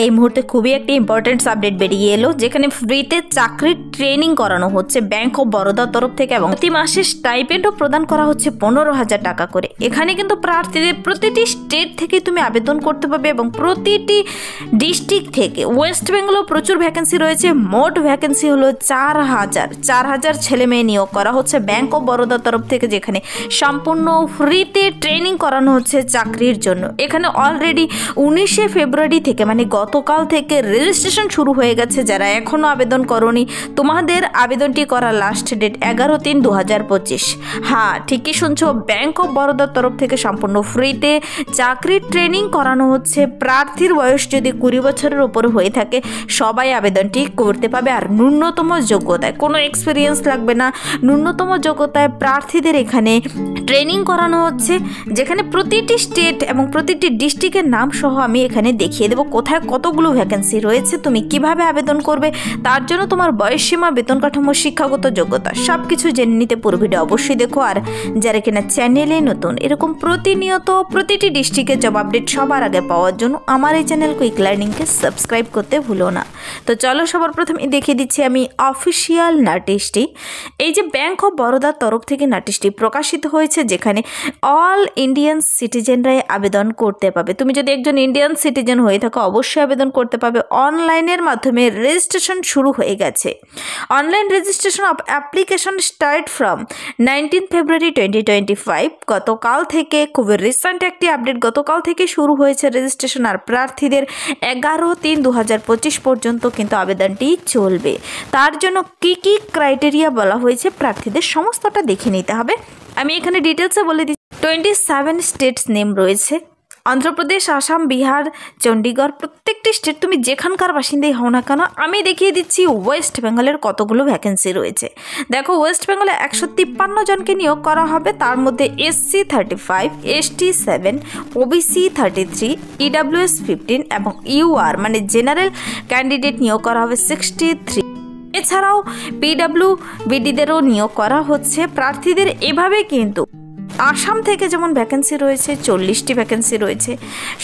এই মুহূর্তে খুবই একটি ইম্পর্টেন্ট আপডেট বেরিয়ে এলো, যেখানে ফ্রিতে চাকরির ট্রেনিং করানো হচ্ছে ব্যাংক অফ বরোদার তরফ থেকে এবং প্রতি মাসে স্টাইপেন্ডও প্রদান করা হচ্ছে 15,000 টাকা করে। এখানে কিন্তু প্রার্থীদের প্রতিটি স্টেট থেকে তুমি আবেদন করতে পারবে এবং প্রতিটি ডিস্ট্রিক্ট থেকে। ওয়েস্ট বেঙ্গলেও প্রচুর ভ্যাকেন্সি রয়েছে, মোট ভ্যাকেন্সি হলো 4,000 ছেলে মেয়ে নিয়োগ করা হচ্ছে ব্যাংক অফ বরোদার তরফ থেকে, যেখানে সম্পূর্ণ ফ্রিতে ট্রেনিং করানো হচ্ছে চাকরির জন্য। এখানে অলরেডি 19শে ফেব্রুয়ারি থেকে মানে গতকাল থেকে রেজিস্ট্রেশন শুরু হয়ে গেছে। যারা এখনও আবেদন করনি, তোমাদের আবেদনটি করার লাস্ট ডেট 11/3/2025। হ্যাঁ, ঠিকই শুনছো, ব্যাংক অফ বরোদার তরফ থেকে সম্পূর্ণ ফ্রিতে চাকরির ট্রেনিং করানো হচ্ছে। প্রার্থীর বয়স যদি 20 বছরের উপরে হয়ে থাকে সবাই আবেদনটি করতে পাবে। আর ন্যূনতম যোগ্যতায়, কোনো এক্সপিরিয়েন্স লাগবে না, ন্যূনতম যোগ্যতায় প্রার্থীদের এখানে ট্রেনিং করানো হচ্ছে, যেখানে প্রতিটি স্টেট এবং প্রতিটি ডিস্ট্রিক্টের নাম সহ আমি এখানে দেখিয়ে দেবো কোথায় কতগুলো ভ্যাকেন্সি রয়েছে, তুমি কিভাবে আবেদন করবে, তার জন্য তোমার বয়সসীমা, বেতন কাঠামো, শিক্ষাগত যোগ্যতা সব কিছু জেনে নিতে পুরো ভিডিও অবশ্যই দেখো। আর যারা কিনা চ্যানেলে নতুন, এরকম প্রতিনিয়ত প্রতিটি ডিস্ট্রিক্টের জব আপডেট সবার আগে পাওয়ার জন্য আমার এই চ্যানেল কুইক লার্নিংকে সাবস্ক্রাইব করতে ভুলো না। তো চলো সবার প্রথমে দেখিয়ে দিচ্ছি আমি অফিসিয়াল নোটিশটি। এই যে ব্যাংক অফ বরোদার তরফ থেকে নোটিশটি প্রকাশিত হয়েছে, যেখানে অল ইন্ডিয়ান সিটিজেনরাই আবেদন করতে পাবে। তুমি যদি একজন ইন্ডিয়ান সিটিজেন হয়ে থাকো অবশ্যই আবেদন করতে পাবে। অনলাইনের মাধ্যমে রেজিস্ট্রেশন শুরু হয়ে গেছে। Online registration of application start from 19 ফেব্রুয়ারি 2025। গতকাল থেকে, খুবই রিসেন্ট একটি আপডেট, গতকাল থেকে শুরু হয়েছে রেজিস্ট্রেশন। আর প্রার্থীদের 11/3/2025 পর্যন্ত কিন্তু আবেদনটি চলবে। তার জন্য কি কি ক্রাইটেরিয়া বলা হয়েছে প্রার্থীদের সমস্তটা দেখে নিতে হবে। আমি এখানে ডিটেলসে বলে দিচ্ছি। 27 স্টেটস নেম রয়েছে, অন্ধ্রপ্রদেশ, আসাম, বিহার, চণ্ডীগড়, প্রত্যেকটি স্টেট তুমি যেখানকার বাসিন্দাই হও না কেন। আমি দেখিয়ে দিচ্ছি ওয়েস্ট বেঙ্গলের কতগুলো ভ্যাকেন্সি রয়েছে। দেখো, ওয়েস্ট বেঙ্গলে 153 জনকে নিয়োগ করা হবে। তার মধ্যে SC 35, ST 7, OBC 33, EWS 15 এবং UR মানে জেনারেল ক্যান্ডিডেট নিয়োগ করা হবে 63। এছাড়াও PWBDদেরও নিয়োগ করা হচ্ছে প্রার্থীদের। এভাবে কিন্তু আসাম থেকে যেমন ভ্যাকেন্সি রয়েছে 40টি ভ্যাকেন্সি রয়েছে।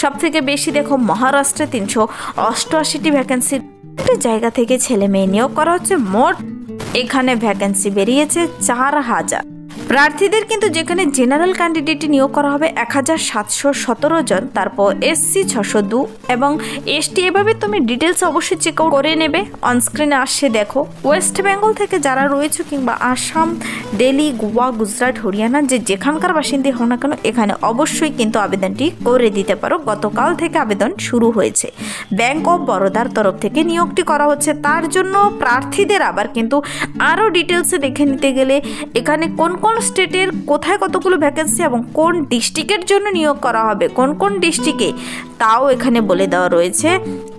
সব থেকে বেশি দেখো মহারাষ্ট্রে 388টি ভ্যাকেন্সি জায়গা থেকে ছেলে মেয়ে নিয়োগ করা হচ্ছে। মোট এখানে ভ্যাকেন্সি বেরিয়েছে 4,000 প্রার্থীদের। কিন্তু যেখানে জেনারেল ক্যান্ডিডেট নিয়োগ করা হবে 1,717 জন, তারপর SC 602 এবং ST। এভাবে তুমি ডিটেলস অবশ্যই চেক আউট করে নেবে। অনস্ক্রিনে আসছে দেখো। ওয়েস্ট বেঙ্গল থেকে যারা রয়েছে কিংবা আসাম, দিল্লি, গোয়া, গুজরাট, হরিয়ানা, যেখানকার বাসিন্দা হও না কেন এখানে অবশ্যই কিন্তু আবেদনটি করে দিতে পারো। গতকাল থেকে আবেদন শুরু হয়েছে। ব্যাংক অফ বরোদার তরফ থেকে নিয়োগটি করা হচ্ছে। তার জন্য প্রার্থীদের আবার কিন্তু আরও ডিটেলসে দেখে নিতে গেলে এখানে কোন কোন স্টেটের কোথায় কতগুলো ভ্যাকেন্সি এবং কোন ডিস্ট্রিক্টের জন্য নিয়োগ করা হবে, কোন কোন ডিস্ট্রিক্টে, তাও এখানে বলে দেওয়া রয়েছে।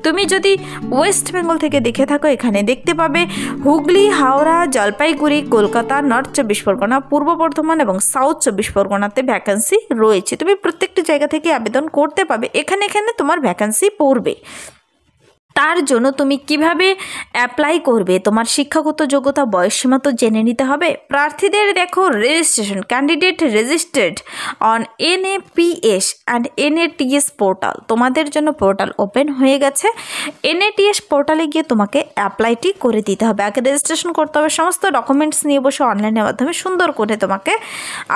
তুমি যদি ওয়েস্ট বেঙ্গল থেকে দেখে থাকো এখানে দেখতে পাবে হুগলি, হাওড়া, জলপাইগুড়ি, কলকাতা, নর্থ 24 পরগনা, পূর্ব বর্ধমান এবং সাউথ 24 পরগনাতে ভ্যাকেন্সি রয়েছে। তুমি প্রত্যেকটি জায়গা থেকে আবেদন করতে পাবে। এখানে তোমার ভ্যাকেন্সি পড়বে। তার জন্য তুমি কিভাবে অ্যাপ্লাই করবে, তোমার শিক্ষাগত যোগ্যতা, বয়সসীমা তো জেনে নিতে হবে। প্রার্থীদের দেখো registration, candidate registered on NAPS and NATS portal. তোমাদের জন্য পোর্টাল ওপেন হয়ে গেছে। NATS পোর্টালে গিয়ে তোমাকে অ্যাপ্লাইটি করে দিতে হবে। আগে রেজিস্ট্রেশন করতে হবে, সমস্ত ডকুমেন্টস নিয়ে বসে অনলাইনের মাধ্যমে সুন্দর করে তোমাকে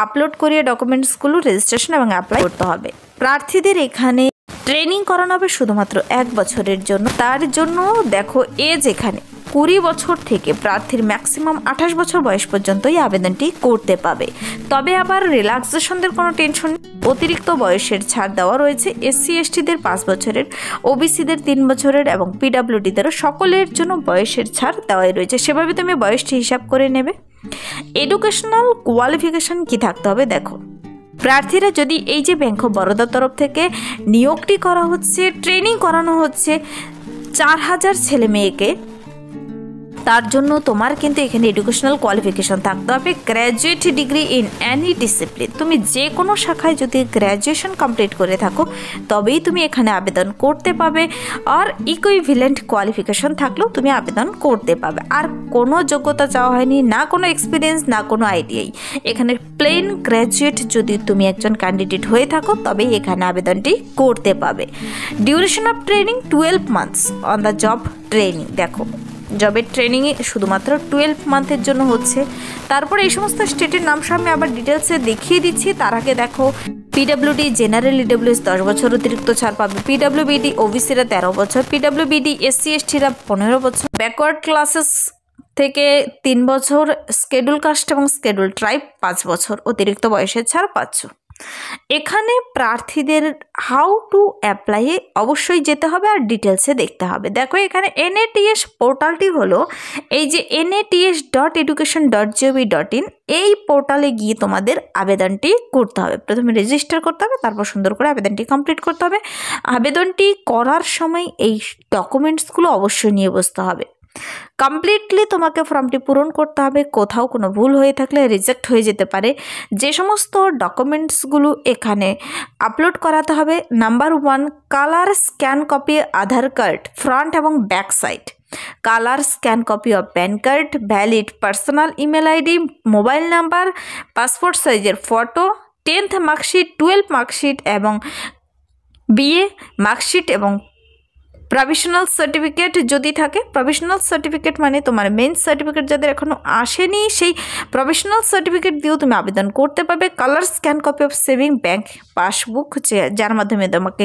আপলোড করিয়ে ডকুমেন্টসগুলো রেজিস্ট্রেশন এবং অ্যাপ্লাই করতে হবে। প্রার্থীদের এখানে ট্রেনিং করানো হবে শুধুমাত্র 1 বছরের জন্য। তার জন্য দেখো এজ এখানে 20 বছর থেকে প্রার্থীর ম্যাক্সিমাম 28 বছর বয়স পর্যন্তই আবেদনটি করতে পাবে। তবে আবার রিল্যাক্সেশনদের কোনো টেনশন, অতিরিক্ত বয়সের ছাড় দেওয়া রয়েছে। SC STদের 5 বছরের, OBCদের 3 বছরের এবং PWDদেরও সকলের জন্য বয়সের ছাড় দেওয়াই রয়েছে। সেভাবে তুমি বয়সটি হিসাব করে নেবে। এডুকেশনাল কোয়ালিফিকেশন কি থাকতে হবে দেখো। প্রার্থীরা যদি এই যে ব্যাংক অফ বরোদার তরফ থেকে নিয়োগটি করা হচ্ছে, ট্রেনিং করানো হচ্ছে 4,000 ছেলে মেয়েকে, তার জন্য তোমার কিন্তু এখানে এডুকেশনাল কোয়ালিফিকেশন থাকতে হবে graduate degree in Annie discipline. তুমি যে কোনো শাখায় যদি গ্র্যাজুয়েশন কমপ্লিট করে থাকো তবেই তুমি এখানে আবেদন করতে পাবে, আর ইকুইভ্যালেন্ট কোয়ালিফিকেশন থাকলেও তুমি আবেদন করতে পাবে। আর কোনো যোগ্যতা চাওয়া হয়নি, না কোনো এক্সপিরিয়েন্স, না কোনো আইটিআই। এখানে প্লেন গ্র্যাজুয়েট যদি তুমি একজন ক্যান্ডিডেট হয়ে থাকো তবেই এখানে আবেদনটি করতে পাবে। Duration of training 12 months on the job training. দেখো জবের ট্রেনিংয়ে শুধুমাত্র 12 মান্থের জন্য হচ্ছে। তারপরে এই সমস্ত স্টেটের নাম সামনে আবার ডিটেলসে দেখিয়ে দিচ্ছি। তার আগে দেখো পিডব্লিউডি জেনারেল ইডব্লিউএস 10 বছর অতিরিক্ত ছাড় পাবে, পিডব্লিউবিডি ওবিসিরা 13 বছর, পিডব্লিউবিডি এসসি এসটিরা 15 বছর, ব্যাকওয়ার্ড ক্লাসেস থেকে 3 বছর, স্কেডুল কাস্ট এবং স্কেডুল ট্রাইব 5 বছর অতিরিক্ত বয়সের ছাড় পাচ্ছ। এখানে প্রার্থীদের হাউ টু অ্যাপ্লাই অবশ্যই যেতে হবে আর ডিটেলসে দেখতে হবে। দেখো এখানে NATS পোর্টালটি হলো এই যে nats.education.gov.in, এই পোর্টালে গিয়ে তোমাদের আবেদনটি করতে হবে। প্রথমে রেজিস্টার করতে হবে, তারপর সুন্দর করে আবেদনটি কমপ্লিট করতে হবে। আবেদনটি করার সময় এই ডকুমেন্টসগুলো অবশ্যই নিয়ে বসতে হবে। কমপ্লিটলি তোমাকে ফর্মটি পূরণ করতে হবে। কোথাও কোনো ভুল হয়ে থাকলে রিজেক্ট হয়ে যেতে পারে। যে সমস্ত ডকুমেন্টসগুলো এখানে আপলোড করাতে হবে, নাম্বার 1 কালার স্ক্যান কপি আধার কার্ড ফ্রন্ট এবং back side, colour scan copy of pan card, valid personal email ID, mobile number, passport সাইজের ফটো, 10th মার্কশিট, 12 মার্কশিট এবং বিএ মার্কশিট এবং প্রভিশনাল সার্টিফিকেট যদি থাকে। প্রভিশনাল সার্টিফিকেট মানে তোমার main certificate যাদের এখনও আসেনি সেই প্রভিশনাল সার্টিফিকেট দিয়েও তুমি আবেদন করতে পারবে। Colour scan copy of saving bank passbook যার মাধ্যমে তোমাকে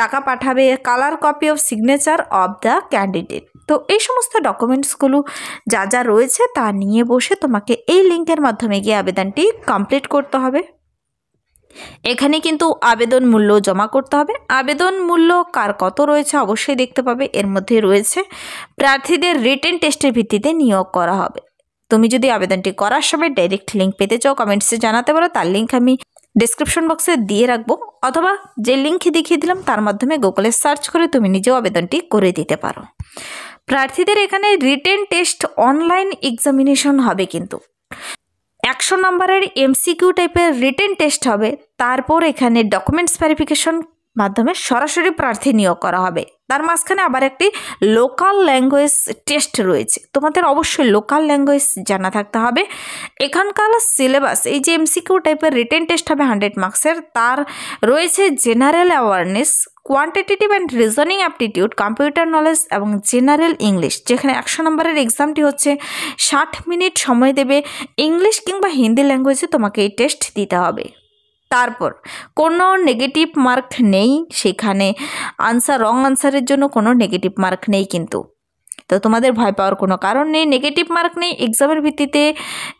টাকা পাঠাবে, colour copy of signature of the candidate. তো এই সমস্ত ডকুমেন্টসগুলো যা যা রয়েছে তা নিয়ে বসে তোমাকে এই লিঙ্কের মাধ্যমে গিয়ে আবেদনটি কমপ্লিট করতে হবে। এখানে কিন্তু আবেদন মূল্য জমা করতে হবে। আবেদন মূল্য কার কত রয়েছে অবশ্যই দেখতে পাবে। এর মধ্যে রয়েছে প্রার্থীদের রিটেন টেস্টের ভিত্তিতে নিয়োগ করা হবে। তুমি যদি আবেদনটি করার সময় ডাইরেক্ট লিঙ্ক পেতে চাও কমেন্টসে জানাতে পারো, তার লিঙ্ক আমি ডিসক্রিপশন বক্সে দিয়ে রাখবো, অথবা যে লিঙ্ক দেখিয়ে দিলাম তার মাধ্যমে গুগলে সার্চ করে তুমি নিজেও আবেদনটি করে দিতে পারো। প্রার্থীদের এখানে রিটেন টেস্ট অনলাইন এক্সামিনেশন হবে, কিন্তু 100 নম্বরের MCQ টাইপের রিটেন টেস্ট হবে। তারপর এখানে ডকুমেন্টস ভেরিফিকেশন মাধ্যমে সরাসরি প্রার্থী নিয়োগ করা হবে। তার মাঝখানে আবার একটি লোকাল ল্যাঙ্গুয়েজ টেস্ট রয়েছে। তোমাদের অবশ্যই লোকাল ল্যাঙ্গুয়েজ জানা থাকতে হবে। এখানকার সিলেবাস এই যে MCQ টাইপের রিটেন টেস্ট হবে 100 মার্কসের, তার রয়েছে general awareness, quantitative and reasoning aptitude, computer knowledge এবং জেনারেল ইংলিশ। যেখানে 100 নম্বরের এক্সামটি হচ্ছে 60 মিনিট সময় দেবে। ইংলিশ কিংবা হিন্দি ল্যাঙ্গুয়েজে তোমাকে এই টেস্ট দিতে হবে। তারপর কোনো নেগেটিভ মার্ক নেই, সেখানে রং আনসারের জন্য কোনো নেগেটিভ মার্ক নেই কিন্তু। তো তোমাদের ভয় পাওয়ার কোনো কারণ নেই, নেগেটিভ মার্ক নেই, এক্সামের ভিত্তিতে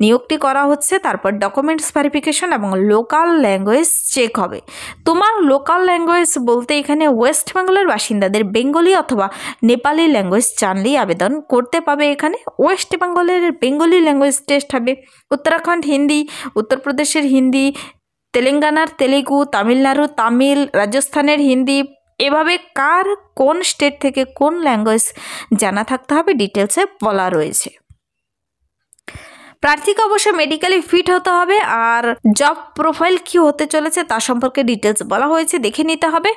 নিয়োগটি করা হচ্ছে। তারপর ডকুমেন্টস ভেরিফিকেশন এবং লোকাল ল্যাঙ্গুয়েজ চেক হবে। তোমার লোকাল ল্যাঙ্গুয়েজ বলতে এখানে ওয়েস্ট বেঙ্গলের বাসিন্দাদের বেঙ্গলি অথবা নেপালি ল্যাঙ্গুয়েজ জানলেই আবেদন করতে পাবে। এখানে ওয়েস্ট বেঙ্গলের বেঙ্গলি ল্যাঙ্গুয়েজ টেস্ট হবে, উত্তরাখণ্ড হিন্দি, উত্তরপ্রদেশের হিন্দি, তেলেঙ্গানার তেলেগু, তামিলনাড়ু তামিল, রাজস্থানের হিন্দি, এভাবে কার কোন স্টেট থেকে কোন ল্যাঙ্গুয়েজ জানা থাকতে হবে ডিটেলসে বলা রয়েছে। প্রার্থীকে অবশ্যই মেডিকেলি ফিট হতে হবে, আর জব প্রোফাইল কি হতে চলেছে তা সম্পর্কে ডিটেলস বলা হয়েছে, দেখে নিতে হবে।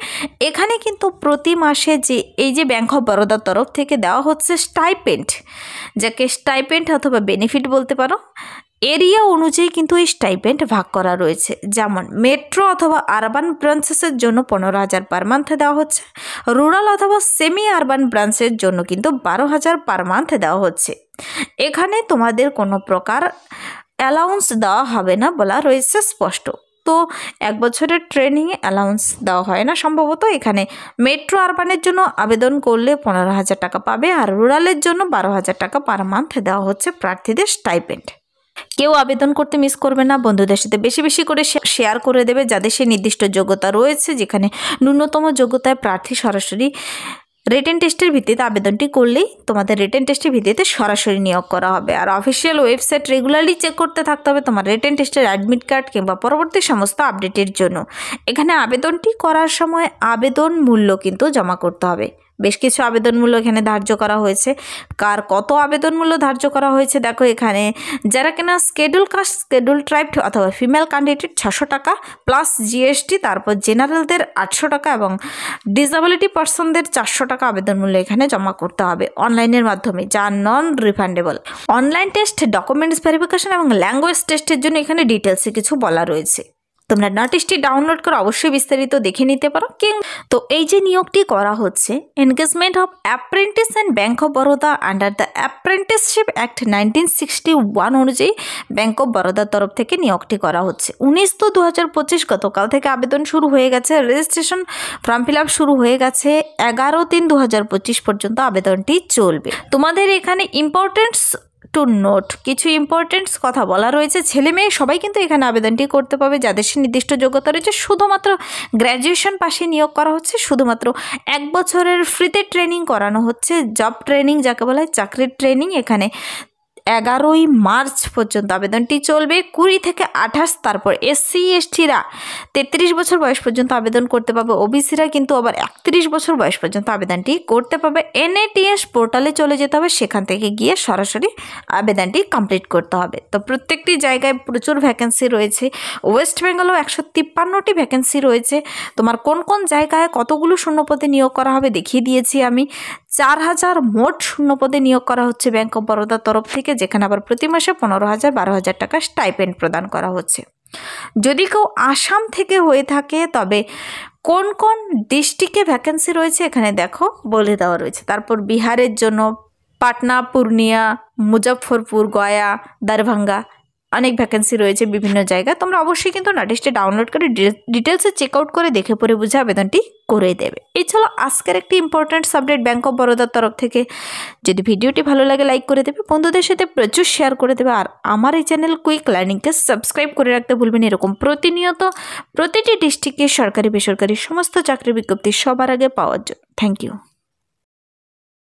এখানে কিন্তু প্রতি মাসে যে এই যে ব্যাংক অফ বরোদার তরফ থেকে দেওয়া হচ্ছে স্টাইপেন্ড, যাকে স্টাইপেন্ড অথবা বেনিফিট বলতে পারো, এরিয়া অনুযায়ী কিন্তু এই স্টাইপেন্ড ভাগ করা রয়েছে। যেমন মেট্রো অথবা আরবান ব্রাঞ্চেসের জন্য 15,000 পার মান্থে দেওয়া হচ্ছে, রুরাল অথবা সেমি আরবান ব্রাঞ্চের জন্য কিন্তু 12,000 পার মান্থে দেওয়া হচ্ছে। এখানে তোমাদের কোনো প্রকার অ্যালাউন্স দেওয়া হবে না বলা রয়েছে স্পষ্ট। তো 1 বছরের ট্রেনিংয়ে অ্যালাউন্স দেওয়া হয় না সম্ভবত। এখানে মেট্রো আরবানের জন্য আবেদন করলে 15,000 টাকা পাবে, আর রুরালের জন্য 12,000 টাকা পার মান্থে দেওয়া হচ্ছে প্রার্থীদের স্টাইপেন্ড। কেউ আবেদন করতে মিস করবে না, বন্ধুদের সাথে বেশি বেশি করে শেয়ার করে দেবে যাদের সে নির্দিষ্ট যোগ্যতা রয়েছে, যেখানে ন্যূনতম যোগ্যতায় প্রার্থী সরাসরি রিটেন টেস্টের ভিত্তিতে আবেদনটি করলেই তোমাদের রিটেন টেস্টের ভিত্তিতে সরাসরি নিয়োগ করা হবে। আর অফিসিয়াল ওয়েবসাইট রেগুলারলি চেক করতে থাকতে হবে তোমার রিটেন টেস্টের অ্যাডমিট কার্ড কিংবা পরবর্তী সমস্ত আপডেটের জন্য। এখানে আবেদনটি করার সময় আবেদন মূল্য কিন্তু জমা করতে হবে। বেশ কিছু আবেদন মূল্য এখানে ধার্য করা হয়েছে। কার কত আবেদন মূল্য ধার্য করা হয়েছে দেখো এখানে, যারা কিনা স্কেডিউল কাস্ট, স্কেডিউল ট্রাইব অথবা ফিমেল ক্যান্ডিডেট 600 টাকা প্লাস জিএসটি, তারপর জেনারেলদের 800 টাকা এবং ডিসএবিলিটি পার্সনদের 400 টাকা আবেদন মূল্য এখানে জমা করতে হবে অনলাইনের মাধ্যমে, যা non refundable. Online test, documents verification এবং ল্যাঙ্গুয়েজ টেস্টের জন্য এখানে ডিটেলসে কিছু বলা রয়েছে। তোমরা নোটিশটি ডাউনলোড করে অবশ্যই বিস্তারিত দেখে নিতে পারো। তো এই যে নিয়োগটি করা হচ্ছে, engagement of apprentice and bank of Baroda under the apprenticeship act 1961 অনুযায়ী ব্যাংক অফ বরোদার তরফ থেকে নিয়োগটি করা হচ্ছে। 19/2/2025 গতকাল থেকে আবেদন শুরু হয়ে গেছে, রেজিস্ট্রেশন ফর্ম ফিল আপ শুরু হয়ে গেছে। 11/3/2025 পর্যন্ত আবেদনটি চলবে। তোমাদের এখানে ইম্পর্টেন্টস টু নোট, কিছু ইম্পর্টেন্টস কথা বলা রয়েছে। ছেলে মেয়ে সবাই কিন্তু এখানে আবেদনটি করতে পারবে, যাদের সে নির্দিষ্ট যোগ্যতা রয়েছে। শুধুমাত্র গ্র্যাজুয়েশন পাশে নিয়োগ করা হচ্ছে। শুধুমাত্র 1 বছরের ফ্রিতে ট্রেনিং করানো হচ্ছে, জব ট্রেনিং যাকে বলা হয়, চাকরির ট্রেনিং। এখানে 11ই মার্চ পর্যন্ত আবেদনটি চলবে, 20 থেকে 28। তারপর SC STরা 33 বছর বয়স পর্যন্ত আবেদন করতে পারবে। ওবিসিরা কিন্তু আবার 31 বছর বয়স পর্যন্ত আবেদনটি করতে পারবে। NATS পোর্টালে চলে যেতে হবে, সেখান থেকে গিয়ে সরাসরি আবেদনটি কমপ্লিট করতে হবে। তো প্রত্যেকটি জায়গায় প্রচুর ভ্যাকেন্সি রয়েছে। ওয়েস্ট বেঙ্গলেও 153টি ভ্যাকেন্সি রয়েছে। তোমার কোন কোন জায়গায় কতগুলো শূন্যপদে নিয়োগ করা হবে দেখিয়ে দিয়েছি আমি। 4000 মোট শূন্যপদে নিয়োগ করা হচ্ছে ব্যাংক অফ বরোদার তরফ থেকে, যেখানে আবার প্রতি মাসে 15,000 12,000 টাকা স্টাইপেন্ড প্রদান করা হচ্ছে। যদি কেউ আসাম থেকে হয়ে থাকে তবে কোন কোন ডিস্ট্রিক্টে ভ্যাকেন্সি রয়েছে এখানে দেখো বলে দেওয়া রয়েছে। তারপর বিহারের জন্য পাটনা, পূর্ণিয়া, মুজফ্ফরপুর, গয়া, দরভঙ্গা অনেক ভ্যাকেন্সি রয়েছে বিভিন্ন জায়গায়। তোমরা অবশ্যই কিন্তু নোটিশটি ডাউনলোড করে ডিটেলসে চেক আউট করে দেখে পড়ে বুঝে আবেদনটি করে দেবে। এই ছিল আজকের একটি ইম্পর্ট্যান্ট আপডেট ব্যাংক অফ বরোদার তরফ থেকে। যদি ভিডিওটি ভালো লাগে লাইক করে দেবে, বন্ধুদের সাথে প্রচুর শেয়ার করে দেবে, আর আমার এই চ্যানেল কুইক লার্নিংকে সাবস্ক্রাইব করে রাখতে ভুলবেন। এরকম প্রতিনিয়ত প্রতিটি ডিস্ট্রিক্টে সরকারি বেসরকারি সমস্ত চাকরির বিজ্ঞপ্তি সবার আগে পাওয়ার জন্য। Thank you.